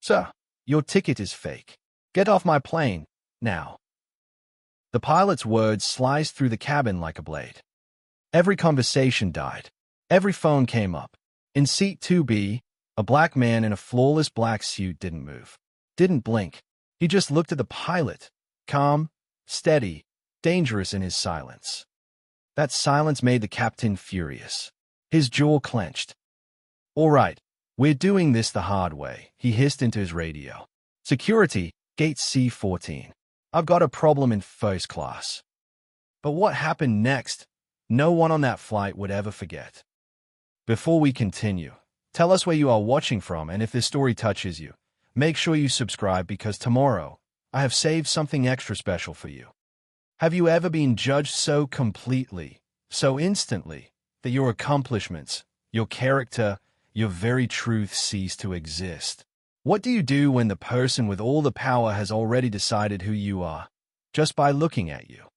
"Sir, your ticket is fake. Get off my plane, now." The pilot's words sliced through the cabin like a blade. Every conversation died. Every phone came up. In seat 2B, a black man in a flawless black suit didn't move, didn't blink. He just looked at the pilot, calm, steady, dangerous in his silence. That silence made the captain furious. His jaw clenched. "All right, we're doing this the hard way," he hissed into his radio. "Security, gate C14. I've got a problem in first class." But what happened next, no one on that flight would ever forget. Before we continue, tell us where you are watching from, and if this story touches you, make sure you subscribe, because tomorrow I have saved something extra special for you. Have you ever been judged so completely, so instantly, that your accomplishments, your character, your very truth cease to exist? What do you do when the person with all the power has already decided who you are, just by looking at you?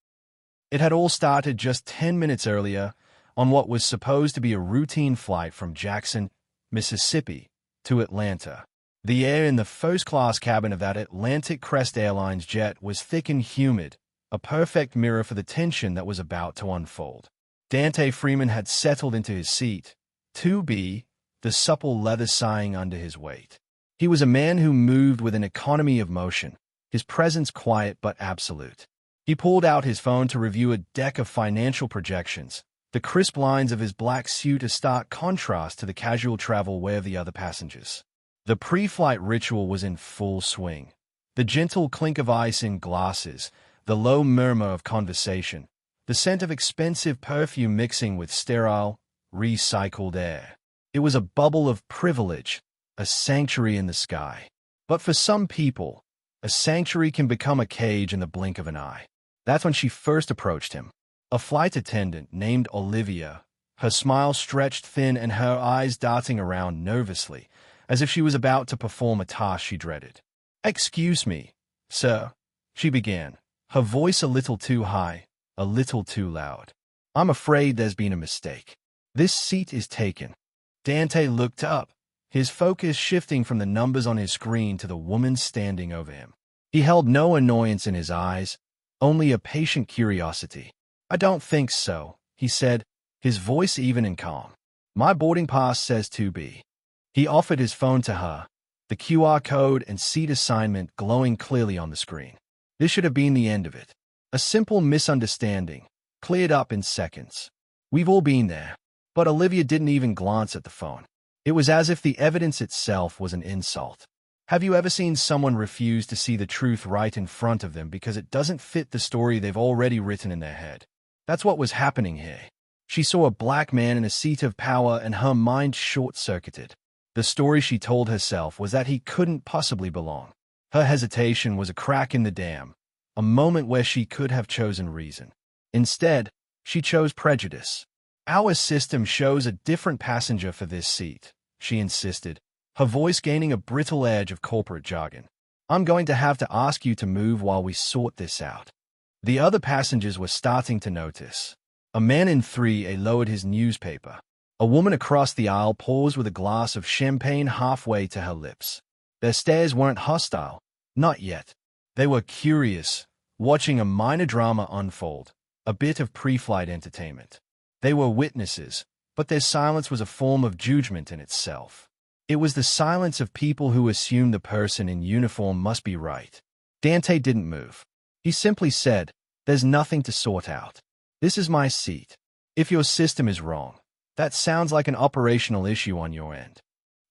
It had all started just 10 minutes earlier on what was supposed to be a routine flight from Jackson, Mississippi, to Atlanta. The air in the first-class cabin of that Atlantic Crest Airlines jet was thick and humid, a perfect mirror for the tension that was about to unfold. Dante Freeman had settled into his seat, 2B, the supple leather sighing under his weight. He was a man who moved with an economy of motion, his presence quiet but absolute. He pulled out his phone to review a deck of financial projections, the crisp lines of his black suit a stark contrast to the casual travel wear of the other passengers. The pre-flight ritual was in full swing. The gentle clink of ice in glasses, the low murmur of conversation, the scent of expensive perfume mixing with sterile, recycled air. It was a bubble of privilege, a sanctuary in the sky. But for some people, a sanctuary can become a cage in the blink of an eye. That's when she first approached him. A flight attendant named Olivia, her smile stretched thin and her eyes darting around nervously, as if she was about to perform a task she dreaded. "Excuse me, sir," she began, her voice a little too high, a little too loud. "I'm afraid there's been a mistake. This seat is taken." Dante looked up, his focus shifting from the numbers on his screen to the woman standing over him. He held no annoyance in his eyes, only a patient curiosity. "I don't think so," he said, his voice even and calm. "My boarding pass says 2B. He offered his phone to her, the QR code and seat assignment glowing clearly on the screen. This should have been the end of it. A simple misunderstanding, cleared up in seconds. We've all been there. But Olivia didn't even glance at the phone. It was as if the evidence itself was an insult. Have you ever seen someone refuse to see the truth right in front of them because it doesn't fit the story they've already written in their head? That's what was happening here. She saw a black man in a seat of power and her mind short-circuited. The story she told herself was that he couldn't possibly belong. Her hesitation was a crack in the dam, a moment where she could have chosen reason. Instead, she chose prejudice. "Our system shows a different passenger for this seat," she insisted, her voice gaining a brittle edge of corporate jargon. "I'm going to have to ask you to move while we sort this out." The other passengers were starting to notice. A man in 3A lowered his newspaper. A woman across the aisle paused with a glass of champagne halfway to her lips. Their stares weren't hostile, not yet. They were curious, watching a minor drama unfold, a bit of pre-flight entertainment. They were witnesses, but their silence was a form of judgment in itself. It was the silence of people who assume the person in uniform must be right. Dante didn't move. He simply said, "There's nothing to sort out. This is my seat. If your system is wrong, that sounds like an operational issue on your end."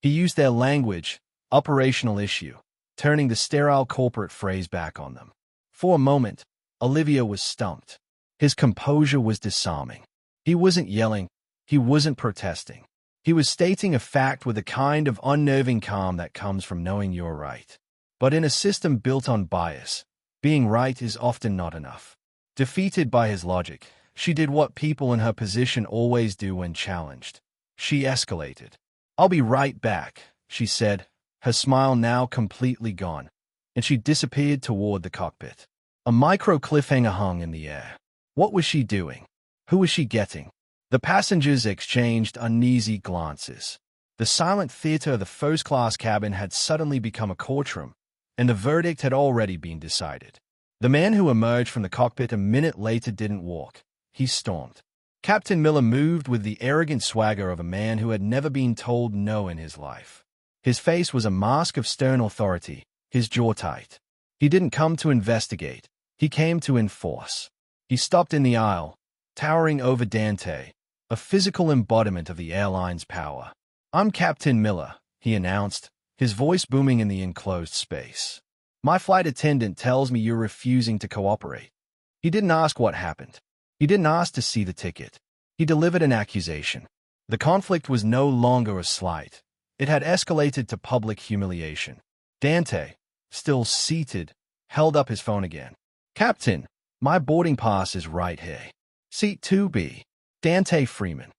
He used their language, operational issue, turning the sterile corporate phrase back on them. For a moment, Olivia was stumped. His composure was disarming. He wasn't yelling, he wasn't protesting. He was stating a fact with a kind of unnerving calm that comes from knowing you're right. But in a system built on bias, being right is often not enough. Defeated by his logic, she did what people in her position always do when challenged. She escalated. "I'll be right back," she said, her smile now completely gone, and she disappeared toward the cockpit. A micro cliffhanger hung in the air. What was she doing? Who was she getting? The passengers exchanged uneasy glances. The silent theater of the first-class cabin had suddenly become a courtroom, and the verdict had already been decided. The man who emerged from the cockpit a minute later didn't walk. He stormed. Captain Miller moved with the arrogant swagger of a man who had never been told no in his life. His face was a mask of stern authority, his jaw tight. He didn't come to investigate. He came to enforce. He stopped in the aisle, towering over Dante, a physical embodiment of the airline's power. "I'm Captain Miller," he announced, his voice booming in the enclosed space. "My flight attendant tells me you're refusing to cooperate." He didn't ask what happened. He didn't ask to see the ticket. He delivered an accusation. The conflict was no longer a slight. It had escalated to public humiliation. Dante, still seated, held up his phone again. "Captain, my boarding pass is right here. Seat 2B. Dante Freeman."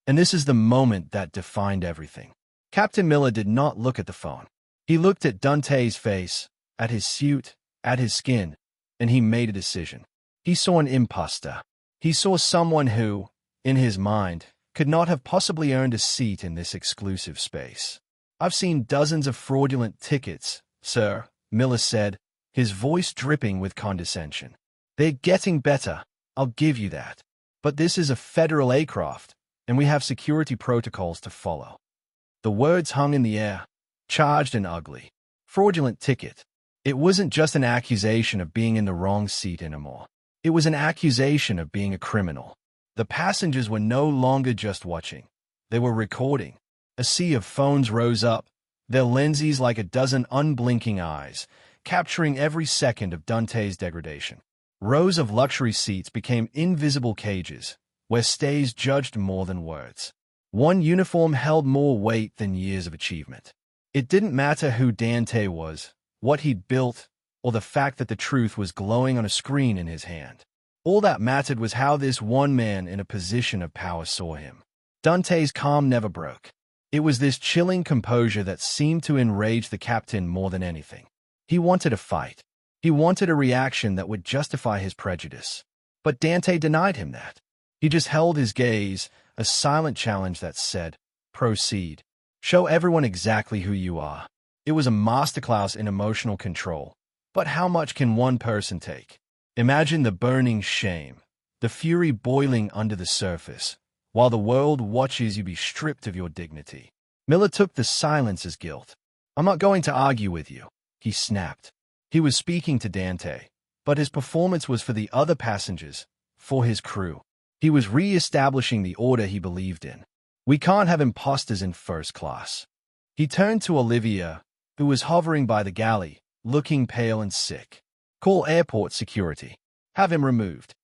And this is the moment that defined everything. Captain Miller did not look at the phone. He looked at Dante's face, at his suit, at his skin, and he made a decision. He saw an imposter. He saw someone who, in his mind, could not have possibly earned a seat in this exclusive space. "I've seen dozens of fraudulent tickets, sir," Miller said, his voice dripping with condescension. "They're getting better, I'll give you that. But this is a federal aircraft, and we have security protocols to follow." The words hung in the air, charged and ugly. Fraudulent ticket. It wasn't just an accusation of being in the wrong seat anymore. It was an accusation of being a criminal. The passengers were no longer just watching. They were recording. A sea of phones rose up, their lenses like a dozen unblinking eyes, capturing every second of Dante's degradation. Rows of luxury seats became invisible cages, where stays judged more than words. One uniform held more weight than years of achievement. It didn't matter who Dante was, what he'd built, or the fact that the truth was glowing on a screen in his hand. All that mattered was how this one man in a position of power saw him. Dante's calm never broke. It was this chilling composure that seemed to enrage the captain more than anything. He wanted a fight. He wanted a reaction that would justify his prejudice. But Dante denied him that. He just held his gaze, a silent challenge that said, "Proceed. Show everyone exactly who you are." It was a masterclass in emotional control. But how much can one person take? Imagine the burning shame, the fury boiling under the surface, while the world watches you be stripped of your dignity. Miller took the silence as guilt. "I'm not going to argue with you," he snapped. He was speaking to Dante, but his performance was for the other passengers, for his crew. He was re-establishing the order he believed in. "We can't have imposters in first class." He turned to Olivia, who was hovering by the galley, looking pale and sick. "Call airport security. Have him removed."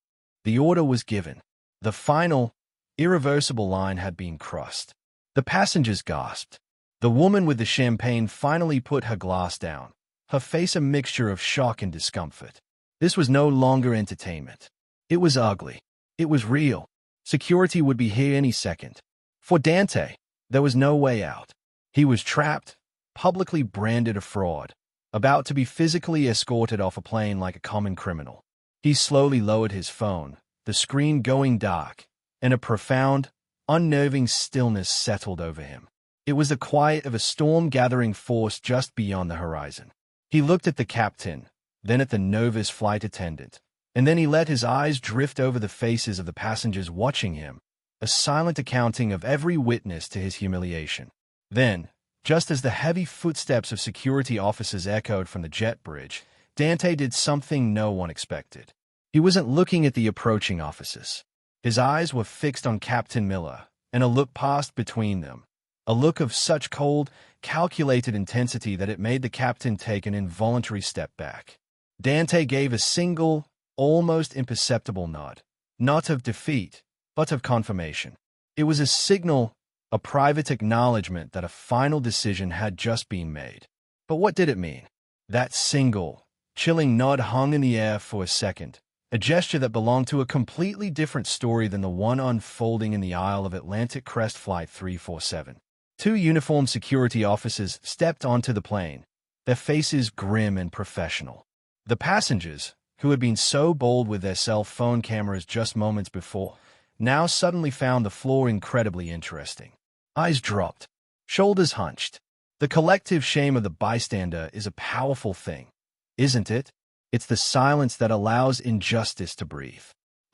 The order was given. The final, irreversible line had been crossed. The passengers gasped. The woman with the champagne finally put her glass down, her face a mixture of shock and discomfort. This was no longer entertainment. It was ugly. It was real. Security would be here any second. For Dante, there was no way out. He was trapped, publicly branded a fraud, about to be physically escorted off a plane like a common criminal. He slowly lowered his phone, the screen going dark, and a profound, unnerving stillness settled over him. It was the quiet of a storm gathering force just beyond the horizon. He looked at the captain, then at the nervous flight attendant, and then he let his eyes drift over the faces of the passengers watching him, a silent accounting of every witness to his humiliation. Then, just as the heavy footsteps of security officers echoed from the jet bridge, Dante did something no one expected. He wasn't looking at the approaching officers. His eyes were fixed on Captain Miller, and a look passed between them, a look of such cold, calculated intensity that it made the captain take an involuntary step back. Dante gave a single, almost imperceptible nod, not of defeat, but of confirmation. It was a signal, a private acknowledgement that a final decision had just been made. But what did it mean? That single, chilling nod hung in the air for a second, a gesture that belonged to a completely different story than the one unfolding in the aisle of Atlantic Crest Flight 347. Two uniformed security officers stepped onto the plane, their faces grim and professional. The passengers, who had been so bold with their cell phone cameras just moments before, now suddenly found the floor incredibly interesting. Eyes dropped. shoulders hunched. The collective shame of the bystander is a powerful thing, isn't it? It's the silence that allows injustice to breathe.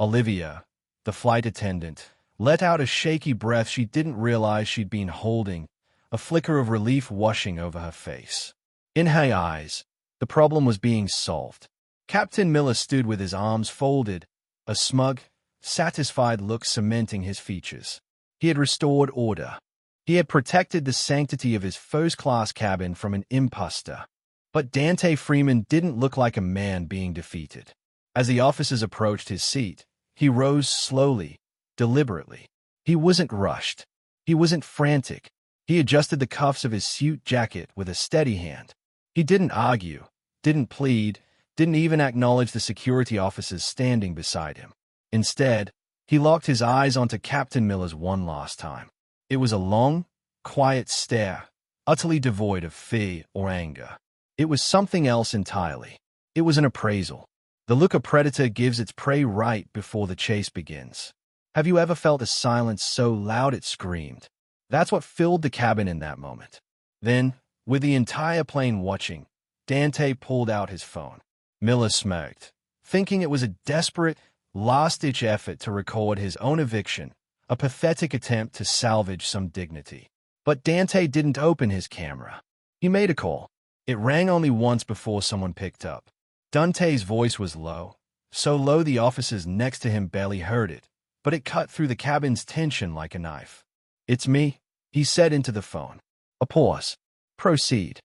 Olivia, the flight attendant, let out a shaky breath she didn't realize she'd been holding, a flicker of relief washing over her face. In her eyes, the problem was being solved. Captain Miller stood with his arms folded, a smug, satisfied look cementing his features. He had restored order. He had protected the sanctity of his first-class cabin from an imposter. But Dante Freeman didn't look like a man being defeated. As the officers approached his seat, he rose slowly, deliberately. He wasn't rushed. He wasn't frantic. He adjusted the cuffs of his suit jacket with a steady hand. He didn't argue, didn't plead, didn't even acknowledge the security officers standing beside him. Instead, he locked his eyes onto Captain Miller's one last time. It was a long, quiet stare, utterly devoid of fear or anger. It was something else entirely. It was an appraisal. The look a predator gives its prey right before the chase begins. Have you ever felt a silence so loud it screamed? That's what filled the cabin in that moment. Then, with the entire plane watching, Dante pulled out his phone. Miller smirked, thinking it was a desperate, last-ditch effort to record his own eviction, a pathetic attempt to salvage some dignity. But Dante didn't open his camera. He made a call. It rang only once before someone picked up. Dante's voice was low, so low the officers next to him barely heard it, but it cut through the cabin's tension like a knife. "It's me," he said into the phone. A pause. "Proceed."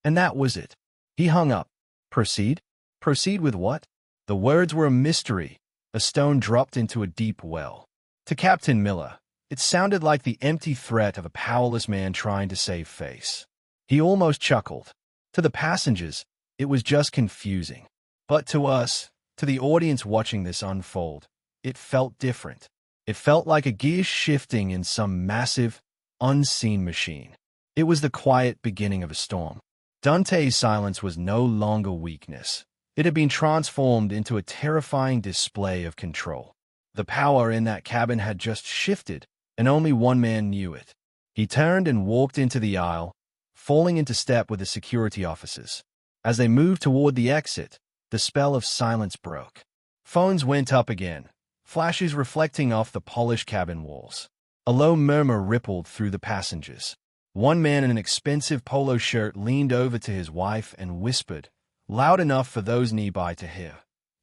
And that was it. He hung up. Proceed? Proceed with what? The words were a mystery, a stone dropped into a deep well. To Captain Miller, it sounded like the empty threat of a powerless man trying to save face. He almost chuckled. To the passengers, it was just confusing. But to us, to the audience watching this unfold, it felt different. It felt like a gear shifting in some massive, unseen machine. It was the quiet beginning of a storm. Dante's silence was no longer weakness. It had been transformed into a terrifying display of control. The power in that cabin had just shifted, and only one man knew it. He turned and walked into the aisle, falling into step with the security officers. As they moved toward the exit, the spell of silence broke. Phones went up again, flashes reflecting off the polished cabin walls. A low murmur rippled through the passengers. One man in an expensive polo shirt leaned over to his wife and whispered, loud enough for those nearby to hear,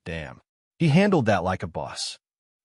"Damn." He handled that like a boss.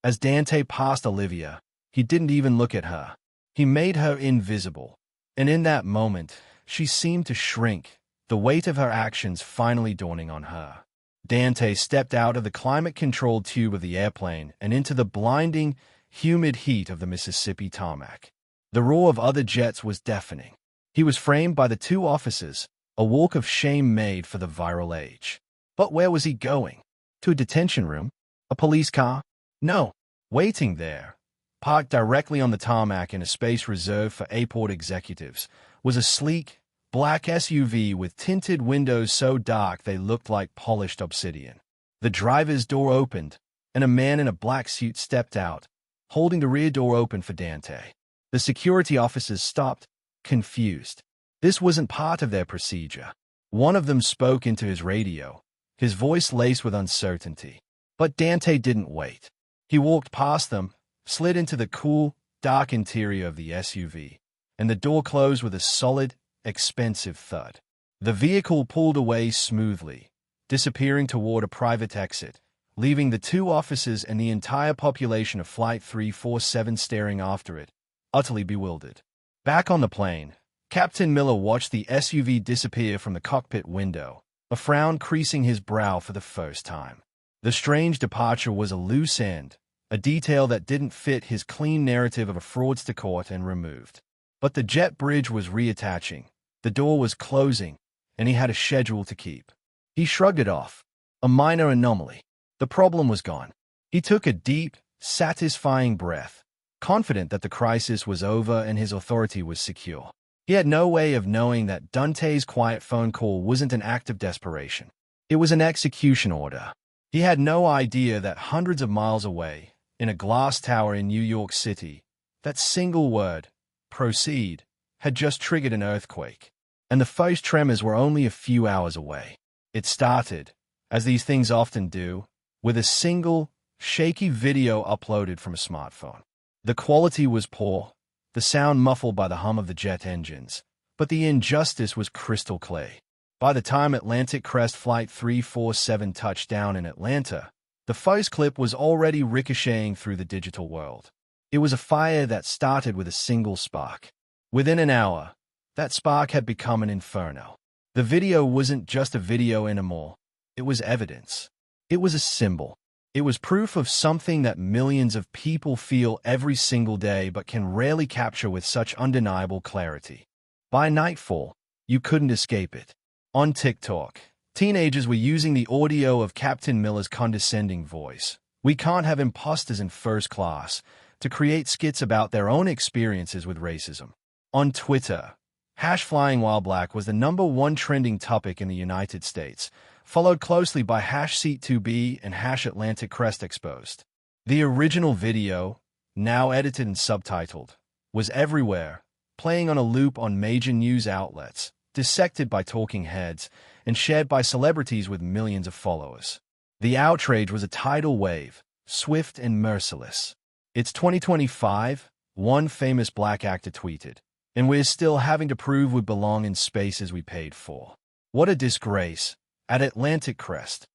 As Dante passed Olivia, he didn't even look at her. He made her invisible. And in that moment, she seemed to shrink, the weight of her actions finally dawning on her. Dante stepped out of the climate-controlled tube of the airplane and into the blinding, humid heat of the Mississippi tarmac. The roar of other jets was deafening. He was framed by the two officers, a walk of shame made for the viral age. But where was he going? To a detention room? A police car? No. Waiting there, parked directly on the tarmac in a space reserved for airport executives, was a sleek, black SUV with tinted windows so dark they looked like polished obsidian. The driver's door opened, and a man in a black suit stepped out, holding the rear door open for Dante. The security officers stopped, confused. This wasn't part of their procedure. One of them spoke into his radio, his voice laced with uncertainty. But Dante didn't wait. He walked past them, slid into the cool, dark interior of the SUV, and the door closed with a solid, expensive thud. The vehicle pulled away smoothly, disappearing toward a private exit, leaving the two officers and the entire population of Flight 347 staring after it, utterly bewildered. Back on the plane, Captain Miller watched the SUV disappear from the cockpit window, a frown creasing his brow for the first time. The strange departure was a loose end, a detail that didn't fit his clean narrative of a fraudster caught and removed. But the jet bridge was reattaching, the door was closing, and he had a schedule to keep. He shrugged it off, a minor anomaly. The problem was gone. He took a deep, satisfying breath, confident that the crisis was over and his authority was secure. He had no way of knowing that Dante's quiet phone call wasn't an act of desperation. It was an execution order. He had no idea that hundreds of miles away, in a glass tower in New York City, that single word, proceed, had just triggered an earthquake, and the first tremors were only a few hours away. It started, as these things often do, with a single, shaky video uploaded from a smartphone. The quality was poor, the sound muffled by the hum of the jet engines, but the injustice was crystal clear. By the time Atlantic Crest Flight 347 touched down in Atlanta, the first clip was already ricocheting through the digital world. It was a fire that started with a single spark. Within an hour, that spark had become an inferno. The video wasn't just a video anymore. It was evidence. It was a symbol. It was proof of something that millions of people feel every single day but can rarely capture with such undeniable clarity. By nightfall, you couldn't escape it. On TikTok, teenagers were using the audio of Captain Miller's condescending voice, "We can't have imposters in first class," to create skits about their own experiences with racism. On Twitter, #FlyingWhileBlack was the #1 trending topic in the United States, followed closely by #Seat2B and #Atlantic Crest Exposed. The original video, now edited and subtitled, was everywhere, playing on a loop on major news outlets, dissected by talking heads, and shared by celebrities with millions of followers. The outrage was a tidal wave, swift and merciless. "It's 2025, one famous black actor tweeted, and we're still having to prove we belong in spaces we paid for. What a disgrace." At Atlantic Crest,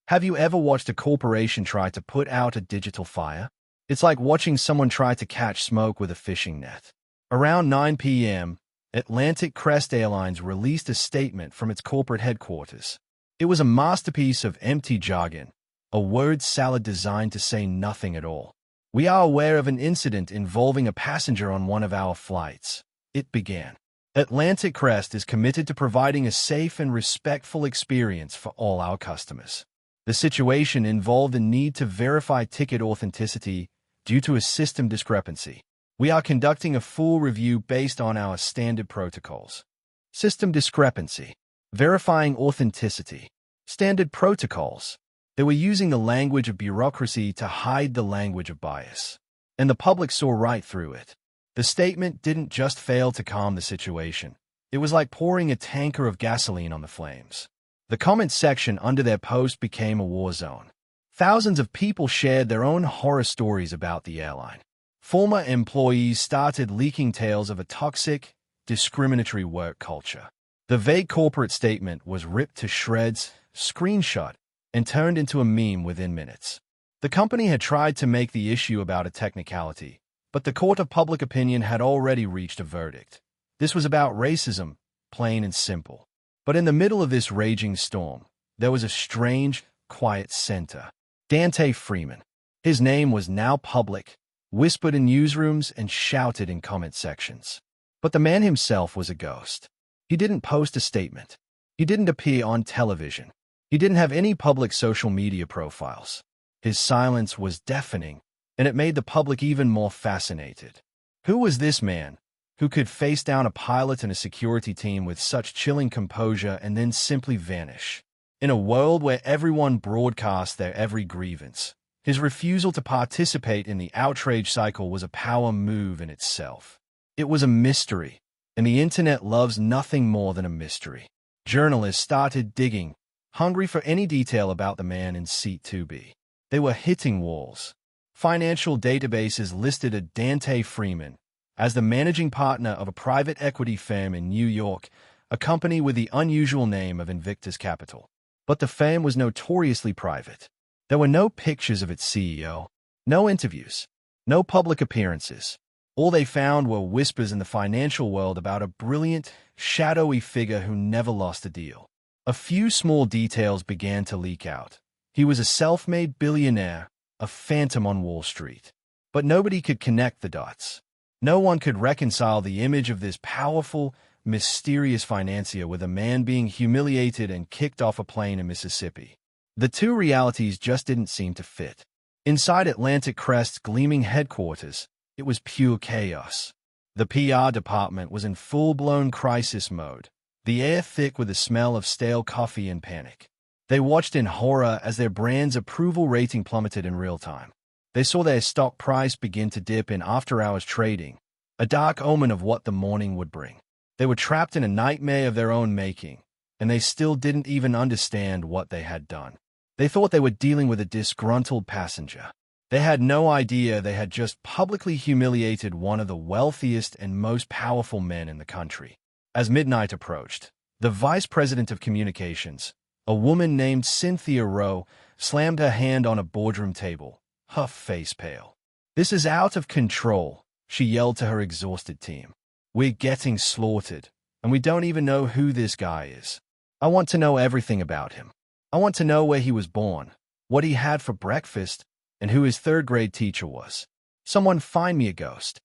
have you ever watched a corporation try to put out a digital fire? It's like watching someone try to catch smoke with a fishing net. Around 9 p.m., Atlantic Crest Airlines released a statement from its corporate headquarters. It was a masterpiece of empty jargon, a word salad designed to say nothing at all. "We are aware of an incident involving a passenger on one of our flights," it began. "Atlantic Crest is committed to providing a safe and respectful experience for all our customers. The situation involved the need to verify ticket authenticity due to a system discrepancy. We are conducting a full review based on our standard protocols." System discrepancy. Verifying authenticity. Standard protocols. They were using the language of bureaucracy to hide the language of bias. And the public saw right through it. The statement didn't just fail to calm the situation. It was like pouring a tanker of gasoline on the flames. The comment section under their post became a war zone. Thousands of people shared their own horror stories about the airline. Former employees started leaking tales of a toxic, discriminatory work culture. The vague corporate statement was ripped to shreds, screenshot, and turned into a meme within minutes. The company had tried to make the issue about a technicality, but the court of public opinion had already reached a verdict. This was about racism, plain and simple. But in the middle of this raging storm, there was a strange, quiet center. Dante Freeman. His name was now public, whispered in newsrooms and shouted in comment sections. But the man himself was a ghost. He didn't post a statement. He didn't appear on television. He didn't have any public social media profiles. His silence was deafening, and it made the public even more fascinated. Who was this man, who could face down a pilot and a security team with such chilling composure and then simply vanish? In a world where everyone broadcast their every grievance, his refusal to participate in the outrage cycle was a power move in itself. It was a mystery, and the internet loves nothing more than a mystery. Journalists started digging, hungry for any detail about the man in seat 2B. They were hitting walls. Financial databases listed a Dante Freeman as the managing partner of a private equity firm in New York, a company with the unusual name of Invictus Capital. But the firm was notoriously private. There were no pictures of its CEO, no interviews, no public appearances. All they found were whispers in the financial world about a brilliant, shadowy figure who never lost a deal. A few small details began to leak out. He was a self-made billionaire, a phantom on Wall Street. But nobody could connect the dots. No one could reconcile the image of this powerful, mysterious financier with a man being humiliated and kicked off a plane in Mississippi. The two realities just didn't seem to fit. Inside Atlantic Crest's gleaming headquarters, it was pure chaos. The PR department was in full-blown crisis mode, the air thick with the smell of stale coffee and panic. They watched in horror as their brand's approval rating plummeted in real time. They saw their stock price begin to dip in after-hours trading, a dark omen of what the morning would bring. They were trapped in a nightmare of their own making, and they still didn't even understand what they had done. They thought they were dealing with a disgruntled passenger. They had no idea they had just publicly humiliated one of the wealthiest and most powerful men in the country. As midnight approached, the vice president of communications, a woman named Cynthia Rowe, slammed her hand on a boardroom table, her face pale. "This is out of control," she yelled to her exhausted team. "We're getting slaughtered, and we don't even know who this guy is. I want to know everything about him. I want to know where he was born, what he had for breakfast, and who his third-grade teacher was. Someone find me a ghost."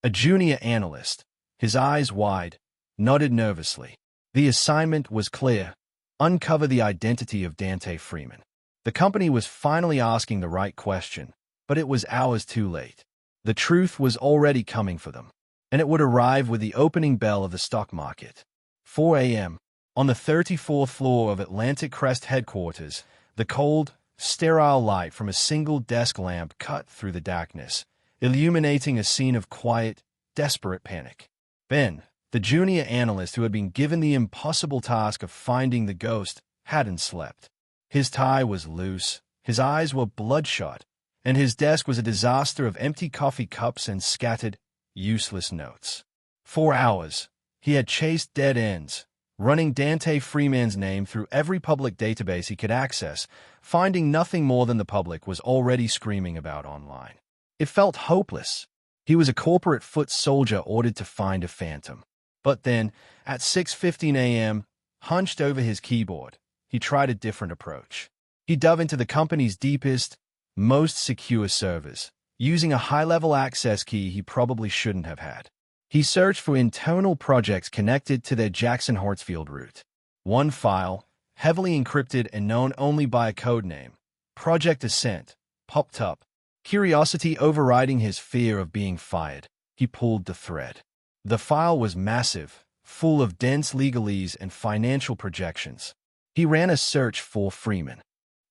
A junior analyst, his eyes wide, nodded nervously. The assignment was clear: uncover the identity of Dante Freeman. The company was finally asking the right question, but it was hours too late. The truth was already coming for them, and it would arrive with the opening bell of the stock market. 4 a.m. On the 34th floor of Atlantic Crest headquarters, the cold, sterile light from a single desk lamp cut through the darkness, illuminating a scene of quiet, desperate panic. Ben, the junior analyst who had been given the impossible task of finding the ghost, hadn't slept. His tie was loose, his eyes were bloodshot, and his desk was a disaster of empty coffee cups and scattered, useless notes. 4 hours, he had chased dead ends, running Dante Freeman's name through every public database he could access, finding nothing more than the public was already screaming about online. It felt hopeless. He was a corporate foot soldier ordered to find a phantom. But then, at 6:15 a.m., hunched over his keyboard, he tried a different approach. He dove into the company's deepest, most secure servers, using a high-level access key he probably shouldn't have had. He searched for internal projects connected to their Jackson-Hartsfield route. One file, heavily encrypted and known only by a codename, Project Ascent, popped up. Curiosity overriding his fear of being fired, he pulled the thread. The file was massive, full of dense legalese and financial projections. He ran a search for Freeman.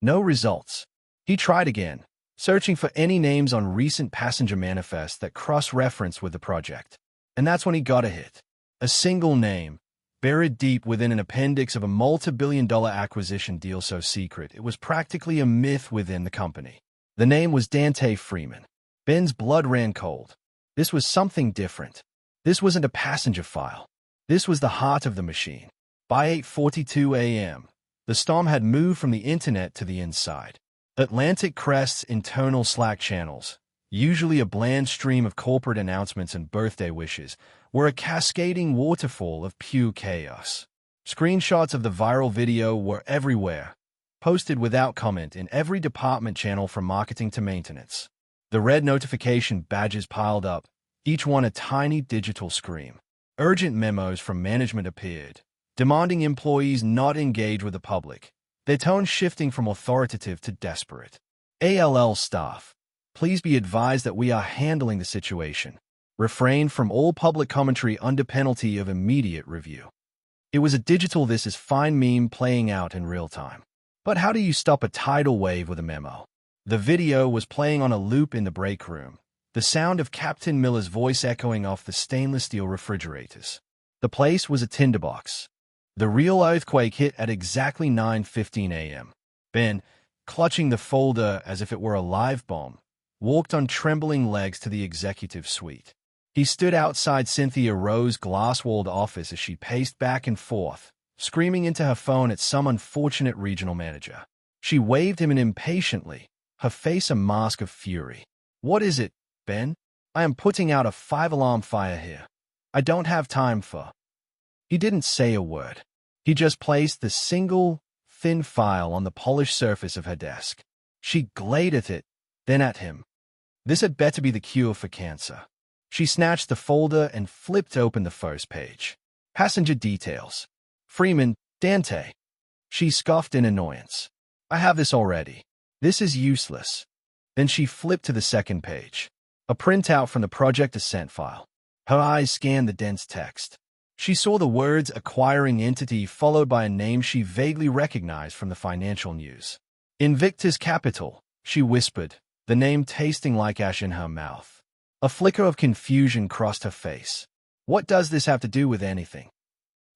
No results. He tried again, searching for any names on recent passenger manifests that cross-referenced with the project. And that's when he got a hit. A single name, buried deep within an appendix of a multi-billion-dollar acquisition deal so secret it was practically a myth within the company. The name was Dante Freeman. Ben's blood ran cold. This was something different. This wasn't a passenger file. This was the heart of the machine. By 8:42 a.m., the storm had moved from the internet to the inside. Atlantic Crest's internal Slack channels, usually a bland stream of corporate announcements and birthday wishes, were a cascading waterfall of pure chaos. Screenshots of the viral video were everywhere, posted without comment in every department channel from marketing to maintenance. The red notification badges piled up, each one a tiny digital scream. Urgent memos from management appeared, demanding employees not engage with the public, their tone shifting from authoritative to desperate. ALL staff, please be advised that we are handling the situation. Refrain from all public commentary under penalty of immediate review. It was a digital "this is fine" meme playing out in real time. But how do you stop a tidal wave with a memo? The video was playing on a loop in the break room, the sound of Captain Miller's voice echoing off the stainless steel refrigerators. The place was a tinderbox. The real earthquake hit at exactly 9:15 a.m. Ben, clutching the folder as if it were a live bomb, walked on trembling legs to the executive suite. He stood outside Cynthia Rowe's glass-walled office as she paced back and forth, screaming into her phone at some unfortunate regional manager. She waved him in impatiently, her face a mask of fury. "What is it, Ben? I am putting out a 5-alarm fire here. I don't have time for—" He didn't say a word. He just placed the single, thin file on the polished surface of her desk. She glared at it, then at him. This had better be the cure for cancer. She snatched the folder and flipped open the first page. Passenger details. Freeman, Dante. She scoffed in annoyance. "I have this already. This is useless." Then she flipped to the second page. A printout from the Project Ascent file. Her eyes scanned the dense text. She saw the words "acquiring entity" followed by a name she vaguely recognized from the financial news. "Invictus Capital," she whispered, the name tasting like ash in her mouth. A flicker of confusion crossed her face. What does this have to do with anything?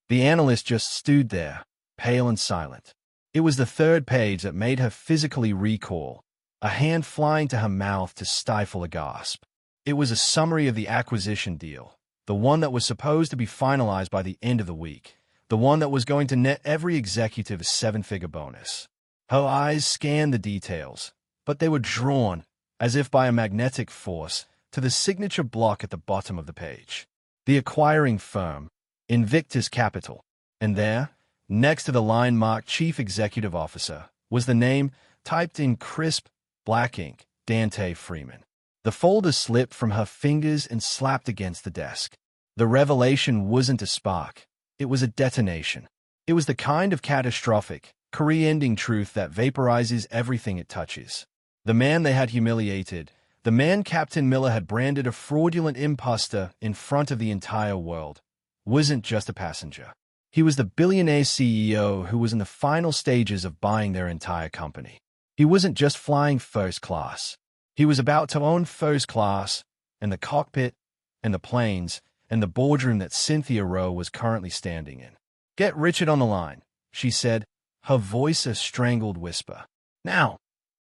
The analyst just stood there, pale and silent. It was the third page that made her physically recoil, a hand flying to her mouth to stifle a gasp. It was a summary of the acquisition deal, the one that was supposed to be finalized by the end of the week, the one that was going to net every executive a seven-figure bonus. Her eyes scanned the details, but they were drawn, as if by a magnetic force, to the signature block at the bottom of the page. The acquiring firm, Invictus Capital. And there, next to the line marked Chief Executive Officer, was the name, typed in crisp, black ink, Dante Freeman. The folder slipped from her fingers and slapped against the desk. The revelation wasn't a spark. It was a detonation. It was the kind of catastrophic, career-ending truth that vaporizes everything it touches. The man they had humiliated, the man Captain Miller had branded a fraudulent imposter in front of the entire world, wasn't just a passenger. He was the billionaire CEO who was in the final stages of buying their entire company. He wasn't just flying first class. He was about to own first class, and the cockpit, and the planes, and the boardroom that Cynthia Rowe was currently standing in. "Get Richard on the line," she said, her voice a strangled whisper. "Now."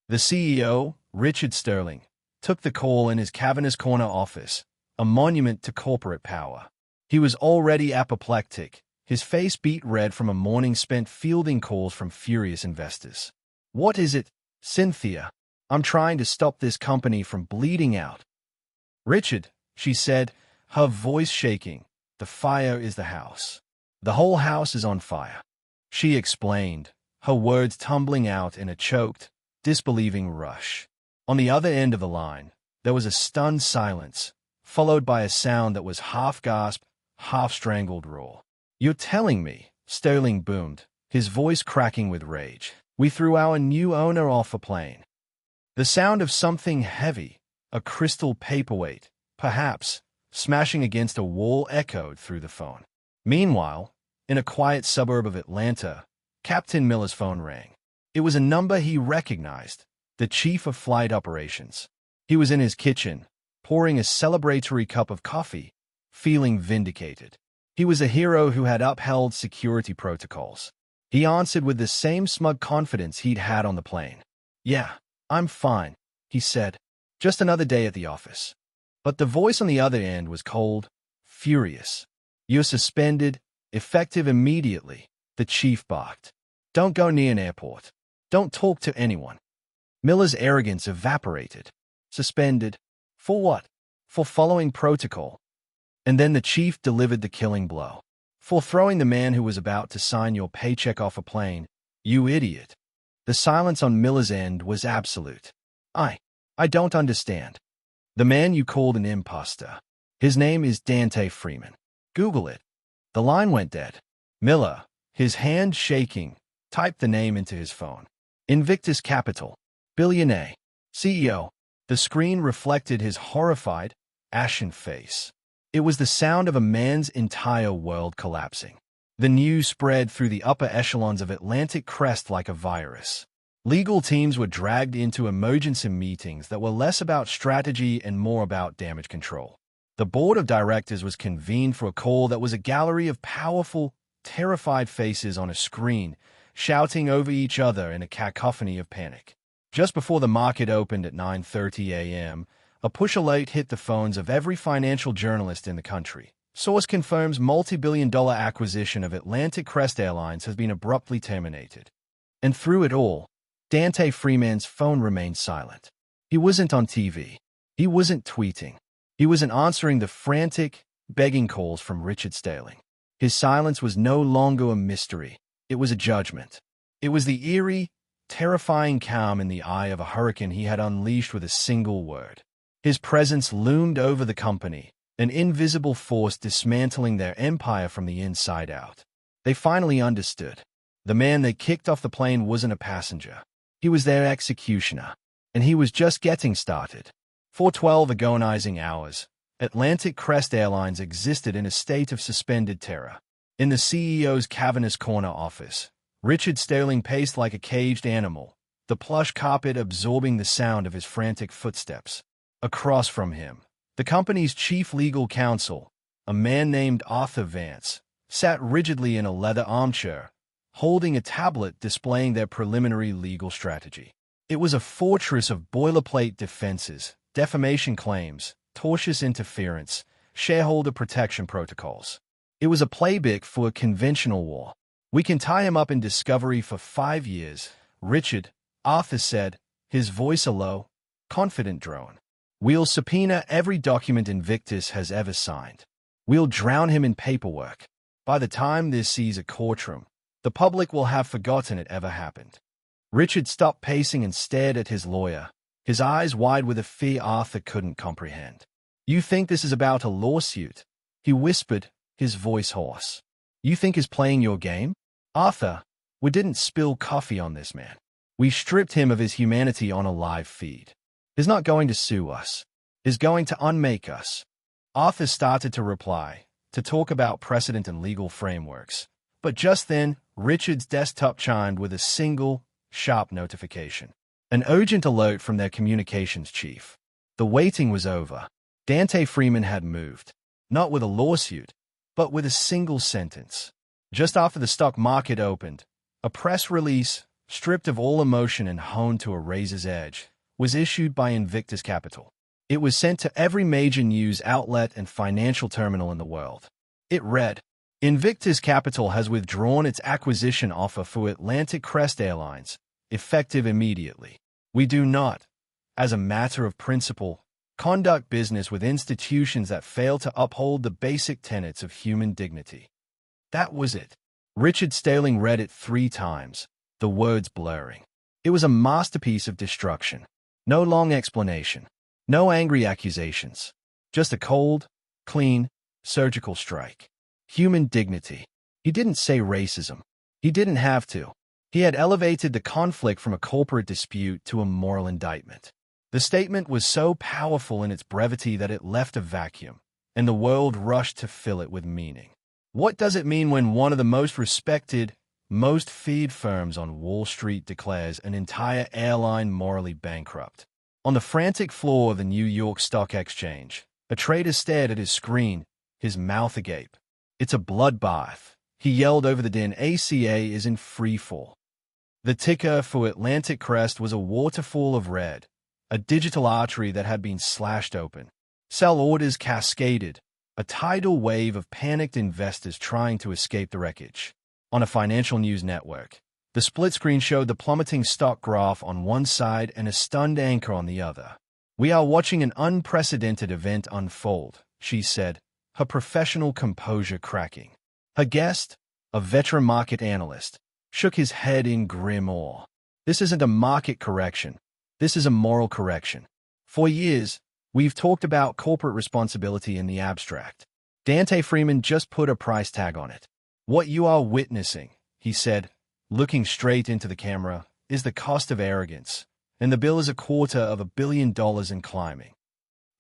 The CEO, Richard Sterling, took the call in his cavernous corner office, a monument to corporate power. He was already apoplectic, his face beet red from a morning spent fielding calls from furious investors. "What is it, Cynthia? I'm trying to stop this company from bleeding out." "Richard," she said, her voice shaking, "the fire is the house. The whole house is on fire." She explained, her words tumbling out in a choked, disbelieving rush. On the other end of the line, there was a stunned silence, followed by a sound that was half-gasp, half-strangled roar. "You're telling me," Sterling boomed, his voice cracking with rage, "we threw our new owner off a plane." The sound of something heavy, a crystal paperweight, perhaps, smashing against a wall echoed through the phone. Meanwhile, in a quiet suburb of Atlanta, Captain Miller's phone rang. It was a number he recognized, the chief of flight operations. He was in his kitchen, pouring a celebratory cup of coffee, feeling vindicated. He was a hero who had upheld security protocols. He answered with the same smug confidence he'd had on the plane. "Yeah, I'm fine," he said. "Just another day at the office." But the voice on the other end was cold, furious. "You're suspended, effective immediately," the chief barked. "Don't go near an airport. Don't talk to anyone." Miller's arrogance evaporated. Suspended? For what? For following protocol. And then the chief delivered the killing blow. "For throwing the man who was about to sign your paycheck off a plane, you idiot." The silence on Miller's end was absolute. I don't understand." "The man you called an imposter. His name is Dante Freeman. Google it." The line went dead. Miller, his hand shaking, typed the name into his phone. Invictus Capital. Billionaire. CEO. The screen reflected his horrified, ashen face. It was the sound of a man's entire world collapsing. The news spread through the upper echelons of Atlantic Crest like a virus. Legal teams were dragged into emergency meetings that were less about strategy and more about damage control. The board of directors was convened for a call that was a gallery of powerful, terrified faces on a screen, shouting over each other in a cacophony of panic. Just before the market opened at 9:30 a.m., a push alert hit the phones of every financial journalist in the country. Source confirms multi-billion-dollar acquisition of Atlantic Crest Airlines has been abruptly terminated. And through it all, Dante Freeman's phone remained silent. He wasn't on TV. He wasn't tweeting. He wasn't answering the frantic, begging calls from Richard Sterling. His silence was no longer a mystery. It was a judgment. It was the eerie, terrifying calm in the eye of a hurricane he had unleashed with a single word. His presence loomed over the company, an invisible force dismantling their empire from the inside out. They finally understood. The man they kicked off the plane wasn't a passenger. He was their executioner, and he was just getting started. For 12 agonizing hours, Atlantic Crest Airlines existed in a state of suspended terror. In the CEO's cavernous corner office, Richard Sterling paced like a caged animal, the plush carpet absorbing the sound of his frantic footsteps. Across from him, The company's chief legal counsel, a man named Arthur Vance, sat rigidly in a leather armchair, holding a tablet displaying their preliminary legal strategy. It was a fortress of boilerplate defenses, defamation claims, tortious interference, shareholder protection protocols. It was a playbook for a conventional war. "We can tie him up in discovery for 5 years, Richard," Arthur said, his voice a low, confident drone. "We'll subpoena every document Invictus has ever signed. We'll drown him in paperwork. By the time this sees a courtroom, the public will have forgotten it ever happened." Richard stopped pacing and stared at his lawyer, his eyes wide with a fear Arthur couldn't comprehend. "You think this is about a lawsuit?" he whispered, his voice hoarse. "You think he's playing your game?" "Arthur, we didn't spill coffee on this man. We stripped him of his humanity on a live feed. He's not going to sue us. He's going to unmake us." Arthur started to reply, to talk about precedent and legal frameworks. But just then, Richard's desktop chimed with a single, sharp notification. An urgent alert from their communications chief. The waiting was over. Dante Freeman had moved, not with a lawsuit, but with a single sentence. Just after the stock market opened, a press release, stripped of all emotion and honed to a razor's edge, was issued by Invictus Capital. It was sent to every major news outlet and financial terminal in the world. It read, "Invictus Capital has withdrawn its acquisition offer for Atlantic Crest Airlines, effective immediately. We do not, as a matter of principle, conduct business with institutions that fail to uphold the basic tenets of human dignity." That was it. Richard Staling read it 3 times, the words blurring. It was a masterpiece of destruction. No long explanation. No angry accusations. Just a cold, clean, surgical strike. Human dignity. He didn't say racism. He didn't have to. He had elevated the conflict from a corporate dispute to a moral indictment. The statement was so powerful in its brevity that it left a vacuum, and the world rushed to fill it with meaning. What does it mean when one of the most respected, most feared firms on Wall Street declares an entire airline morally bankrupt? On the frantic floor of the New York Stock Exchange, a trader stared at his screen, his mouth agape. "It's a bloodbath," he yelled over the din. "ACA is in free fall." The ticker for Atlantic Crest was a waterfall of red, a digital artery that had been slashed open. Sell orders cascaded, a tidal wave of panicked investors trying to escape the wreckage. On a financial news network, the split screen showed the plummeting stock graph on one side and a stunned anchor on the other. "We are watching an unprecedented event unfold," she said, her professional composure cracking. Her guest, a veteran market analyst, shook his head in grim awe. "This isn't a market correction. This is a moral correction. For years, we've talked about corporate responsibility in the abstract. Dante Freeman just put a price tag on it. What you are witnessing," he said, looking straight into the camera, "is the cost of arrogance, and the bill is $250 million and climbing."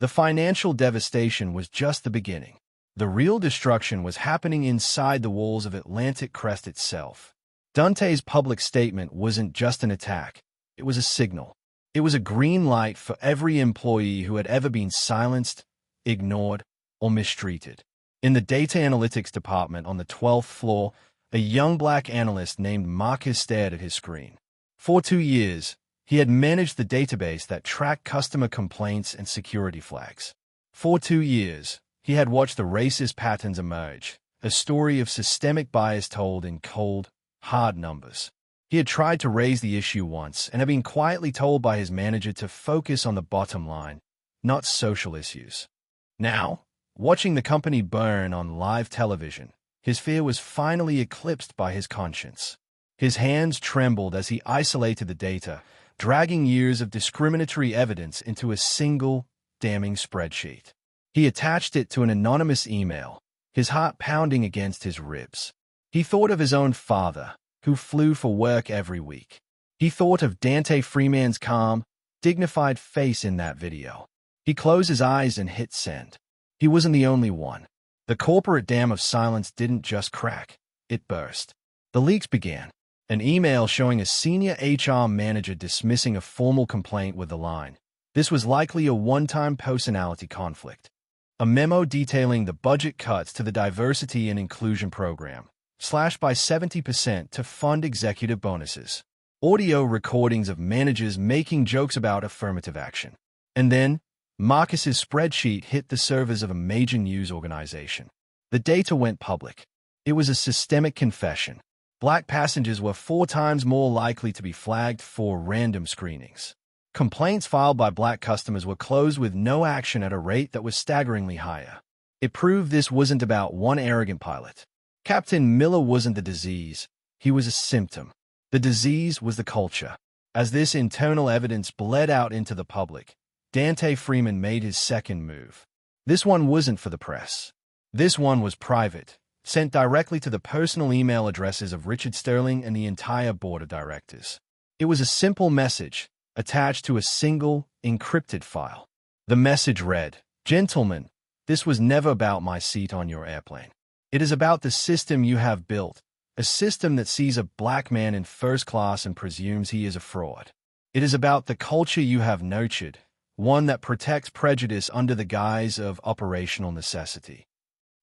The financial devastation was just the beginning. The real destruction was happening inside the walls of Atlantic Crest itself. Dante's public statement wasn't just an attack. It was a signal. It was a green light for every employee who had ever been silenced, ignored, or mistreated. In the data analytics department on the 12th floor, a young black analyst named Marcus stared at his screen. For 2 years, he had managed the database that tracked customer complaints and security flags. For 2 years, he had watched the racist patterns emerge, a story of systemic bias told in cold, hard numbers. He had tried to raise the issue once and had been quietly told by his manager to focus on the bottom line, not social issues. Now, watching the company burn on live television, his fear was finally eclipsed by his conscience. His hands trembled as he isolated the data, dragging years of discriminatory evidence into a single, damning spreadsheet. He attached it to an anonymous email, his heart pounding against his ribs. He thought of his own father, who flew for work every week. He thought of Dante Freeman's calm, dignified face in that video. He closed his eyes and hit send. He wasn't the only one. The corporate dam of silence didn't just crack, it burst. The leaks began. An email showing a senior HR manager dismissing a formal complaint with the line, This was likely a one-time personality conflict. A memo detailing the budget cuts to the diversity and inclusion program, slashed by 70% to fund executive bonuses. Audio recordings of managers making jokes about affirmative action. And then, Marcus's spreadsheet hit the servers of a major news organization. The data went public. It was a systemic confession. Black passengers were 4 times more likely to be flagged for random screenings. Complaints filed by black customers were closed with no action at a rate that was staggeringly higher. It proved this wasn't about one arrogant pilot. Captain Miller wasn't the disease. He was a symptom. The disease was the culture. As this internal evidence bled out into the public, Dante Freeman made his second move. This one wasn't for the press. This one was private, sent directly to the personal email addresses of Richard Sterling and the entire board of directors. It was a simple message, attached to a single, encrypted file. The message read, "Gentlemen, this was never about my seat on your airplane. It is about the system you have built, a system that sees a black man in first class and presumes he is a fraud. It is about the culture you have nurtured, one that protects prejudice under the guise of operational necessity."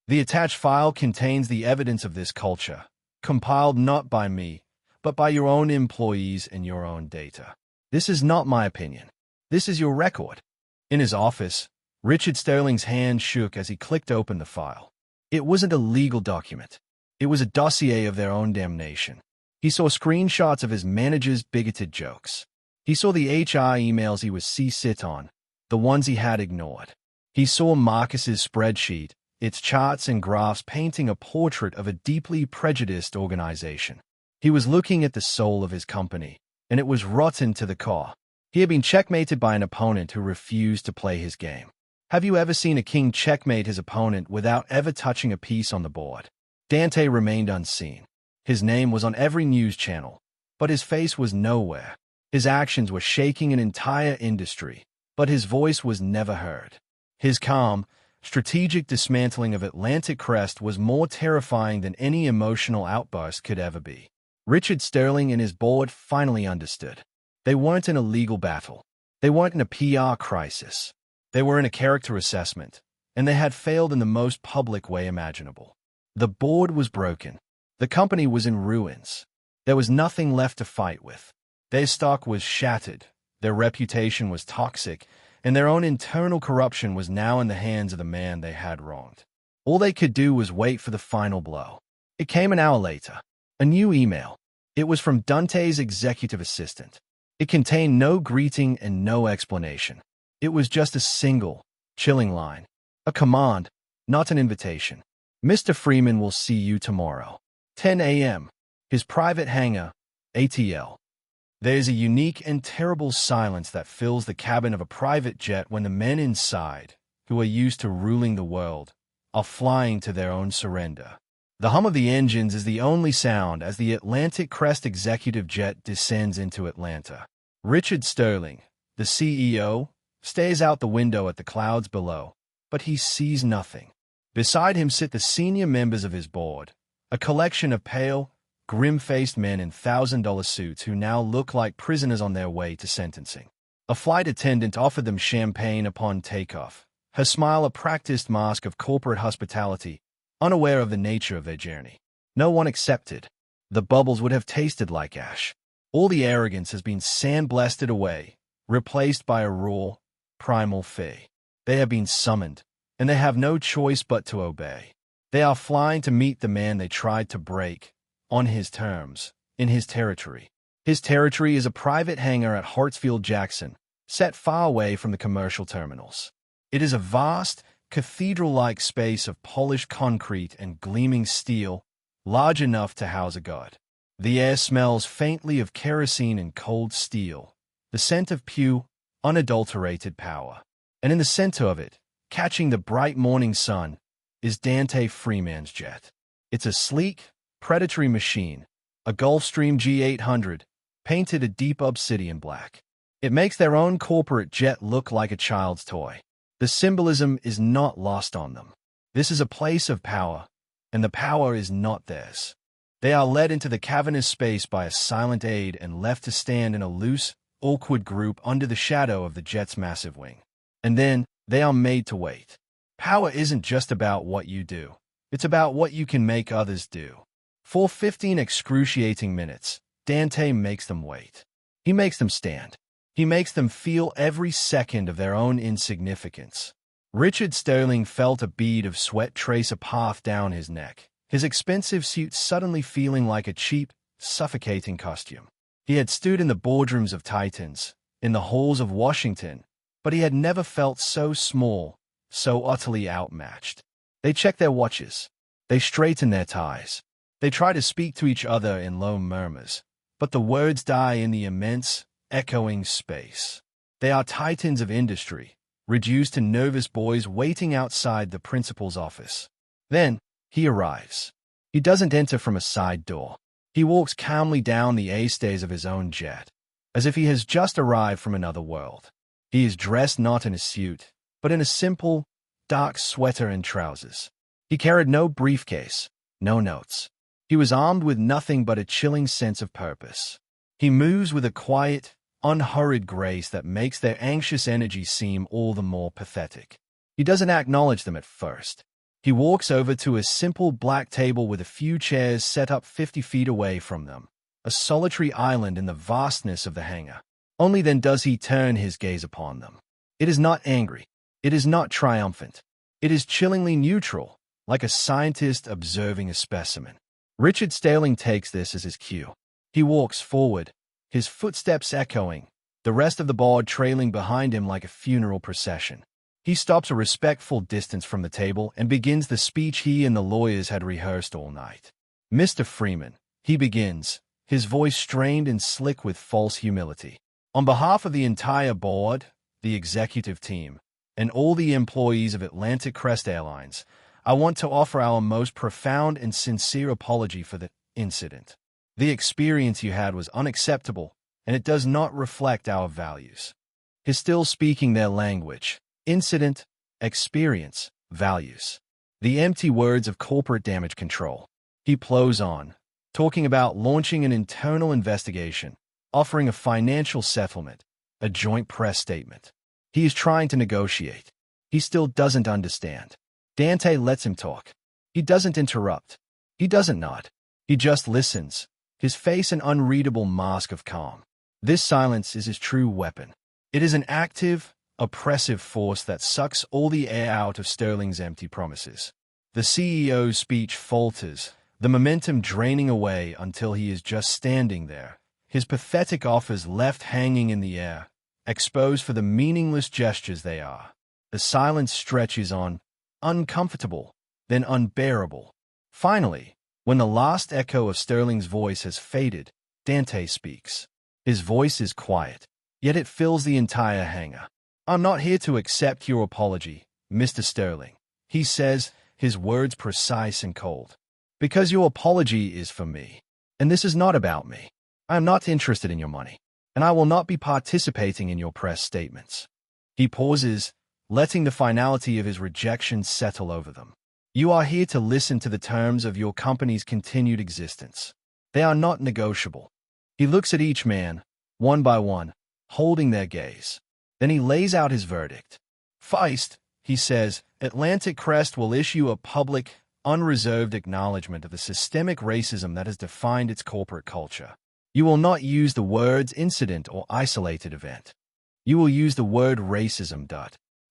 The attached file contains the evidence of this culture, compiled not by me, but by your own employees and your own data. This is not my opinion. This is your record. In his office, Richard Sterling's hand shook as he clicked open the file. It wasn't a legal document. It was a dossier of their own damnation. He saw screenshots of his manager's bigoted jokes. He saw the HR emails he was sit on, the ones he had ignored. He saw Marcus's spreadsheet, its charts and graphs painting a portrait of a deeply prejudiced organization. He was looking at the soul of his company, and it was rotten to the core. He had been checkmated by an opponent who refused to play his game. Have you ever seen a king checkmate his opponent without ever touching a piece on the board? Dante remained unseen. His name was on every news channel, but his face was nowhere. His actions were shaking an entire industry, but his voice was never heard. His calm, strategic dismantling of Atlantic Crest was more terrifying than any emotional outburst could ever be. Richard Sterling and his board finally understood. They weren't in a legal battle. They weren't in a PR crisis. They were in a character assessment, and they had failed in the most public way imaginable. The board was broken. The company was in ruins. There was nothing left to fight with. Their stock was shattered, their reputation was toxic, and their own internal corruption was now in the hands of the man they had wronged. All they could do was wait for the final blow. It came an hour later. A new email. It was from Dante's executive assistant. It contained no greeting and no explanation. It was just a single, chilling line. A command, not an invitation. "Mr. Freeman will see you tomorrow. 10 a.m. His private hangar, ATL." There is a unique and terrible silence that fills the cabin of a private jet when the men inside, who are used to ruling the world, are flying to their own surrender. The hum of the engines is the only sound as the Atlantic Crest executive jet descends into Atlanta. Richard Sterling, the CEO, stares out the window at the clouds below, but he sees nothing. Beside him sit the senior members of his board, a collection of pale, grim-faced men in $1,000 suits who now look like prisoners on their way to sentencing. A flight attendant offered them champagne upon takeoff, her smile a practiced mask of corporate hospitality, unaware of the nature of their journey. No one accepted. The bubbles would have tasted like ash. All the arrogance has been sandblasted away, replaced by a raw, primal fear. They have been summoned, and they have no choice but to obey. They are flying to meet the man they tried to break, on his terms, in his territory. His territory is a private hangar at Hartsfield-Jackson, set far away from the commercial terminals. It is a vast, cathedral-like space of polished concrete and gleaming steel, large enough to house a god. The air smells faintly of kerosene and cold steel, the scent of pure, unadulterated power. And in the center of it, catching the bright morning sun, is Dante Freeman's jet. It's a sleek, predatory machine, a Gulfstream G800, painted a deep obsidian black. It makes their own corporate jet look like a child's toy. The symbolism is not lost on them. This is a place of power, and the power is not theirs. They are led into the cavernous space by a silent aide and left to stand in a loose, awkward group under the shadow of the jet's massive wing. And then, they are made to wait. Power isn't just about what you do. It's about what you can make others do. For 15 excruciating minutes, Dante makes them wait. He makes them stand. He makes them feel every second of their own insignificance. Richard Sterling felt a bead of sweat trace a path down his neck, his expensive suit suddenly feeling like a cheap, suffocating costume. He had stood in the boardrooms of Titans, in the halls of Washington, but he had never felt so small, so utterly outmatched. They check their watches. They straighten their ties. They try to speak to each other in low murmurs, but the words die in the immense, echoing space. They are titans of industry, reduced to nervous boys waiting outside the principal's office. Then, he arrives. He doesn't enter from a side door. He walks calmly down the A-stairs of his own jet, as if he has just arrived from another world. He is dressed not in a suit, but in a simple, dark sweater and trousers. He carried no briefcase, no notes. He was armed with nothing but a chilling sense of purpose. He moves with a quiet, unhurried grace that makes their anxious energy seem all the more pathetic. He doesn't acknowledge them at first. He walks over to a simple black table with a few chairs set up 50 feet away from them, a solitary island in the vastness of the hangar. Only then does he turn his gaze upon them. It is not angry. It is not triumphant. It is chillingly neutral, like a scientist observing a specimen. Richard Sterling takes this as his cue. He walks forward, his footsteps echoing, the rest of the board trailing behind him like a funeral procession. He stops a respectful distance from the table and begins the speech he and the lawyers had rehearsed all night. "Mr. Freeman," he begins, his voice strained and slick with false humility. "On behalf of the entire board, the executive team, and all the employees of Atlantic Crest Airlines, I want to offer our most profound and sincere apology for the incident. The experience you had was unacceptable, and it does not reflect our values." He's still speaking their language. Incident, experience, values. The empty words of corporate damage control. He plows on, talking about launching an internal investigation, offering a financial settlement, a joint press statement. He is trying to negotiate. He still doesn't understand. Dante lets him talk. He doesn't interrupt. He doesn't nod. He just listens, his face an unreadable mask of calm. This silence is his true weapon. It is an active, oppressive force that sucks all the air out of Sterling's empty promises. The CEO's speech falters, the momentum draining away until he is just standing there, his pathetic offers left hanging in the air, exposed for the meaningless gestures they are. The silence stretches on, uncomfortable, then unbearable. Finally, when the last echo of Sterling's voice has faded, Dante speaks. His voice is quiet, yet it fills the entire hangar. "I'm not here to accept your apology, Mr. Sterling," he says, his words precise and cold. "Because your apology is for me, and this is not about me. I am not interested in your money, and I will not be participating in your press statements." He pauses, letting the finality of his rejection settle over them. "You are here to listen to the terms of your company's continued existence. They are not negotiable." He looks at each man, one by one, holding their gaze. Then he lays out his verdict. "Feist," he says, "Atlantic Crest will issue a public, unreserved acknowledgement of the systemic racism that has defined its corporate culture. You will not use the words incident or isolated event. You will use the word racism.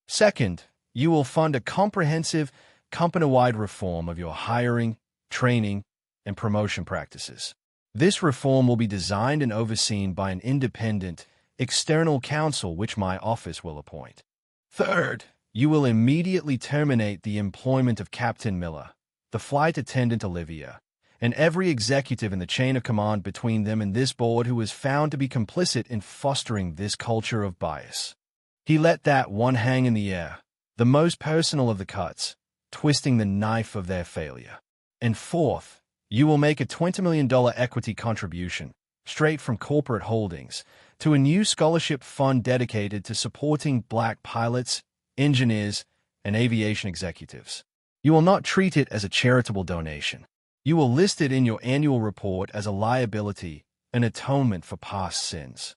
Second, you will fund a comprehensive, company-wide reform of your hiring, training, and promotion practices. This reform will be designed and overseen by an independent, external counsel which my office will appoint. Third, you will immediately terminate the employment of Captain Miller, the flight attendant Olivia, and every executive in the chain of command between them and this board who is found to be complicit in fostering this culture of bias." He let that one hang in the air, the most personal of the cuts, twisting the knife of their failure. "And fourth, you will make a $20 million equity contribution, straight from corporate holdings, to a new scholarship fund dedicated to supporting black pilots, engineers, and aviation executives. You will not treat it as a charitable donation. You will list it in your annual report as a liability, an atonement for past sins."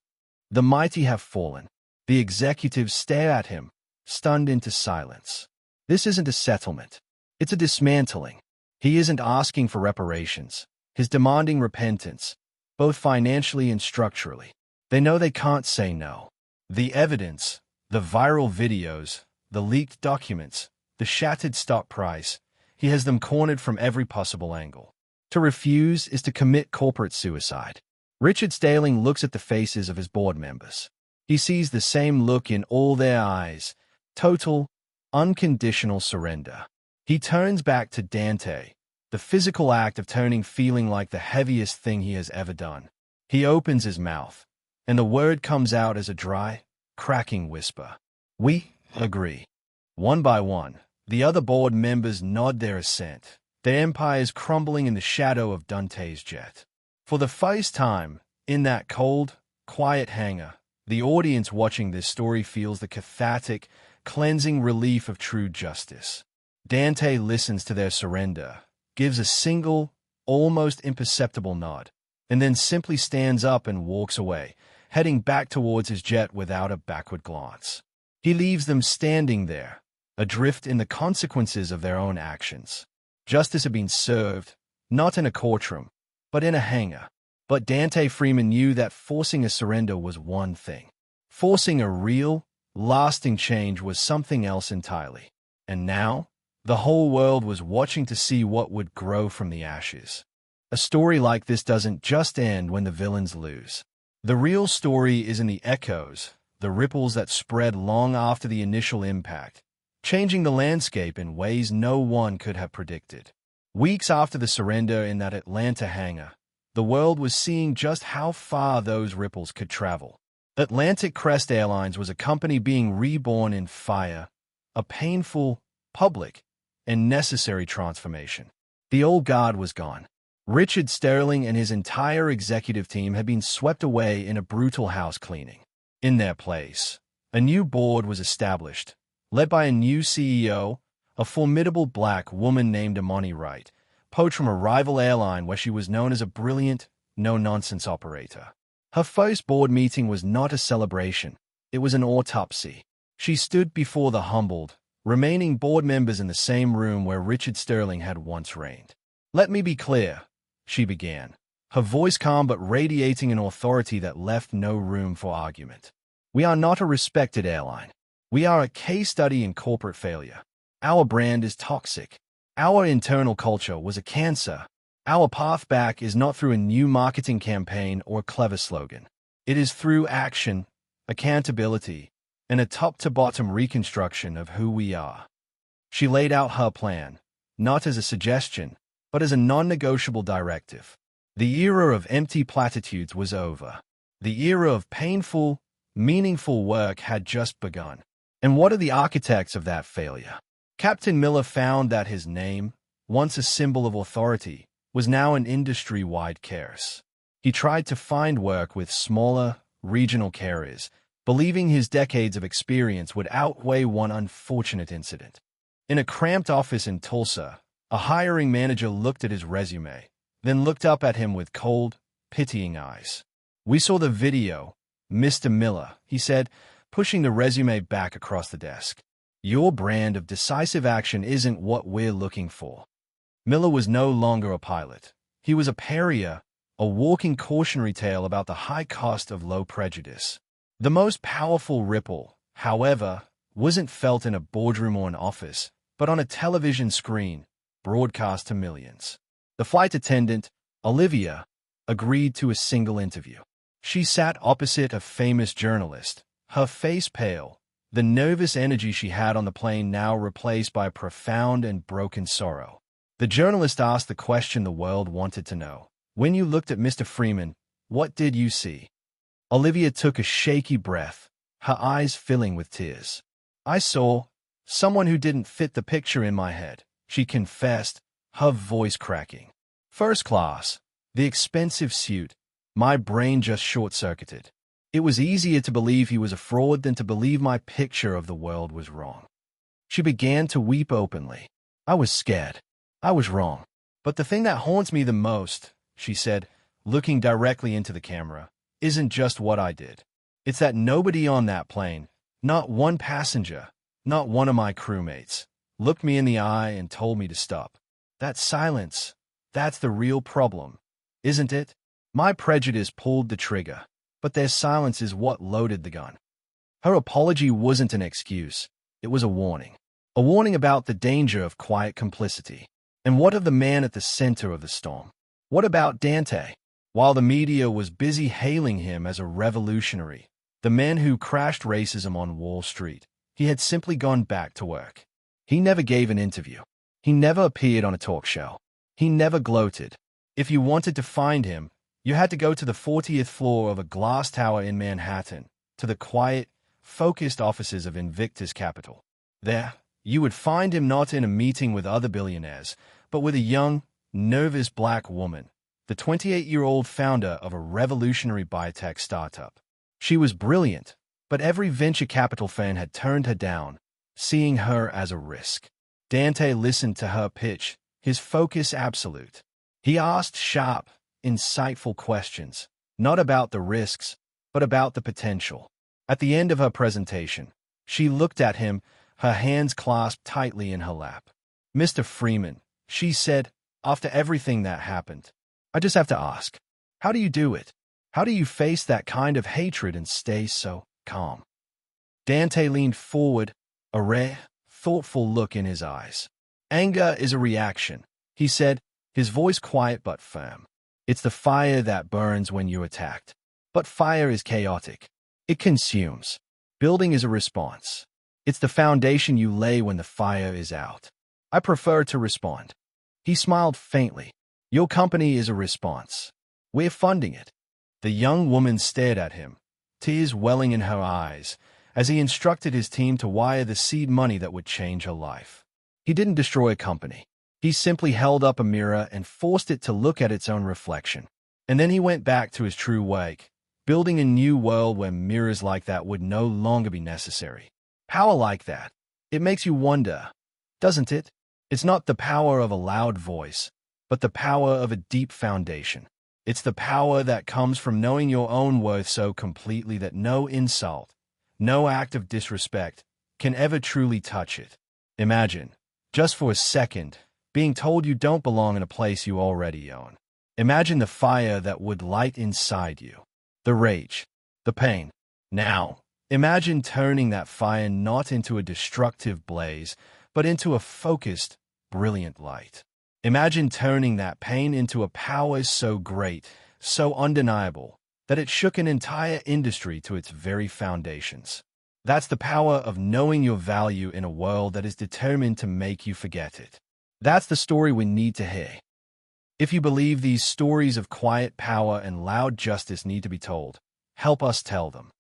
The mighty have fallen. The executives stare at him, stunned into silence. This isn't a settlement. It's a dismantling. He isn't asking for reparations. He's demanding repentance, both financially and structurally. They know they can't say no. The evidence, the viral videos, the leaked documents, the shattered stock price, he has them cornered from every possible angle. To refuse is to commit corporate suicide. Richard Sterling looks at the faces of his board members. He sees the same look in all their eyes, total, unconditional surrender. He turns back to Dante, the physical act of turning feeling like the heaviest thing he has ever done. He opens his mouth, and the word comes out as a dry, cracking whisper. We agree. One by one, the other board members nod their assent, their empires crumbling in the shadow of Dante's jet. For the first time, in that cold, quiet hangar, the audience watching this story feels the cathartic, cleansing relief of true justice. Dante listens to their surrender, gives a single, almost imperceptible nod, and then simply stands up and walks away, heading back towards his jet without a backward glance. He leaves them standing there, adrift in the consequences of their own actions. Justice had been served, not in a courtroom, but in a hangar. But Dante Freeman knew that forcing a surrender was one thing. Forcing a real, lasting change was something else entirely. And now, the whole world was watching to see what would grow from the ashes. A story like this doesn't just end when the villains lose. The real story is in the echoes, the ripples that spread long after the initial impact, changing the landscape in ways no one could have predicted. Weeks after the surrender in that Atlanta hangar, the world was seeing just how far those ripples could travel. Atlantic Crest Airlines was a company being reborn in fire, a painful, public, and necessary transformation. The old guard was gone. Richard Sterling and his entire executive team had been swept away in a brutal house cleaning. In their place, a new board was established, led by a new CEO, a formidable black woman named Amani Wright, poached from a rival airline where she was known as a brilliant, no-nonsense operator. Her first board meeting was not a celebration. It was an autopsy. She stood before the humbled, remaining board members in the same room where Richard Sterling had once reigned. "Let me be clear," she began, her voice calm but radiating an authority that left no room for argument. "We are not a respected airline. We are a case study in corporate failure. Our brand is toxic. Our internal culture was a cancer. Our path back is not through a new marketing campaign or a clever slogan. It is through action, accountability, and a top-to-bottom reconstruction of who we are." She laid out her plan, not as a suggestion, but as a non-negotiable directive. The era of empty platitudes was over. The era of painful, meaningful work had just begun. And what are the architects of that failure? Captain Miller found that his name, once a symbol of authority, was now an industry-wide curse. He tried to find work with smaller, regional carriers, believing his decades of experience would outweigh one unfortunate incident. In a cramped office in Tulsa, a hiring manager looked at his resume, then looked up at him with cold, pitying eyes. "We saw the video, Mr. Miller," he said, pushing the resume back across the desk. "Your brand of decisive action isn't what we're looking for." Miller was no longer a pilot. He was a pariah, a walking cautionary tale about the high cost of low prejudice. The most powerful ripple, however, wasn't felt in a boardroom or an office, but on a television screen, broadcast to millions. The flight attendant, Olivia, agreed to a single interview. She sat opposite a famous journalist, her face pale, the nervous energy she had on the plane now replaced by profound and broken sorrow. The journalist asked the question the world wanted to know. "When you looked at Mr. Freeman, what did you see?" Olivia took a shaky breath, her eyes filling with tears. "I saw someone who didn't fit the picture in my head," she confessed, her voice cracking. "First class, the expensive suit, my brain just short-circuited. It was easier to believe he was a fraud than to believe my picture of the world was wrong." She began to weep openly. "I was scared. I was wrong. But the thing that haunts me the most," she said, looking directly into the camera, "isn't just what I did. It's that nobody on that plane, not one passenger, not one of my crewmates, looked me in the eye and told me to stop. That silence, that's the real problem, isn't it? My prejudice pulled the trigger, but their silence is what loaded the gun. Her apology wasn't an excuse, it was a warning. A warning about the danger of quiet complicity. And what of the man at the center of the storm? What about Dante? While the media was busy hailing him as a revolutionary, the man who crashed racism on Wall Street, he had simply gone back to work. He never gave an interview. He never appeared on a talk show. He never gloated. If you wanted to find him, you had to go to the 40th floor of a glass tower in Manhattan, to the quiet, focused offices of Invictus Capital. There, you would find him not in a meeting with other billionaires, but with a young, nervous black woman, the 28-year-old founder of a revolutionary biotech startup. She was brilliant, but every venture capital fan had turned her down, seeing her as a risk. Dante listened to her pitch, his focus absolute. He asked sharp, insightful questions, not about the risks, but about the potential. At the end of her presentation, she looked at him, her hands clasped tightly in her lap. "Mr. Freeman," she said, "after everything that happened, I just have to ask, how do you do it? How do you face that kind of hatred and stay so calm?" Dante leaned forward, a rare, thoughtful look in his eyes. "Anger is a reaction," he said, his voice quiet but firm. "It's the fire that burns when you're attacked. But fire is chaotic. It consumes. Building is a response. It's the foundation you lay when the fire is out. I prefer to respond." He smiled faintly. "Your company is a response. We're funding it." The young woman stared at him, tears welling in her eyes, as he instructed his team to wire the seed money that would change her life. He didn't destroy a company. He simply held up a mirror and forced it to look at its own reflection. And then he went back to his true wake, building a new world where mirrors like that would no longer be necessary. Power like that, it makes you wonder, doesn't it? It's not the power of a loud voice, but the power of a deep foundation. It's the power that comes from knowing your own worth so completely that no insult, no act of disrespect can ever truly touch it. Imagine, just for a second, being told you don't belong in a place you already own. Imagine the fire that would light inside you, the rage, the pain. Now, imagine turning that fire not into a destructive blaze, but into a focused, brilliant light. Imagine turning that pain into a power so great, so undeniable, that it shook an entire industry to its very foundations. That's the power of knowing your value in a world that is determined to make you forget it. That's the story we need to hear. If you believe these stories of quiet power and loud justice need to be told, help us tell them.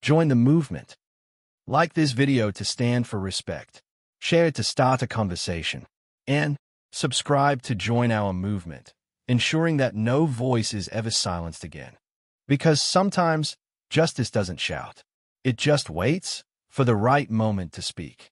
Join the movement. Like this video to stand for respect. Share it to start a conversation. And subscribe to join our movement, ensuring that no voice is ever silenced again. Because sometimes justice doesn't shout. It just waits for the right moment to speak.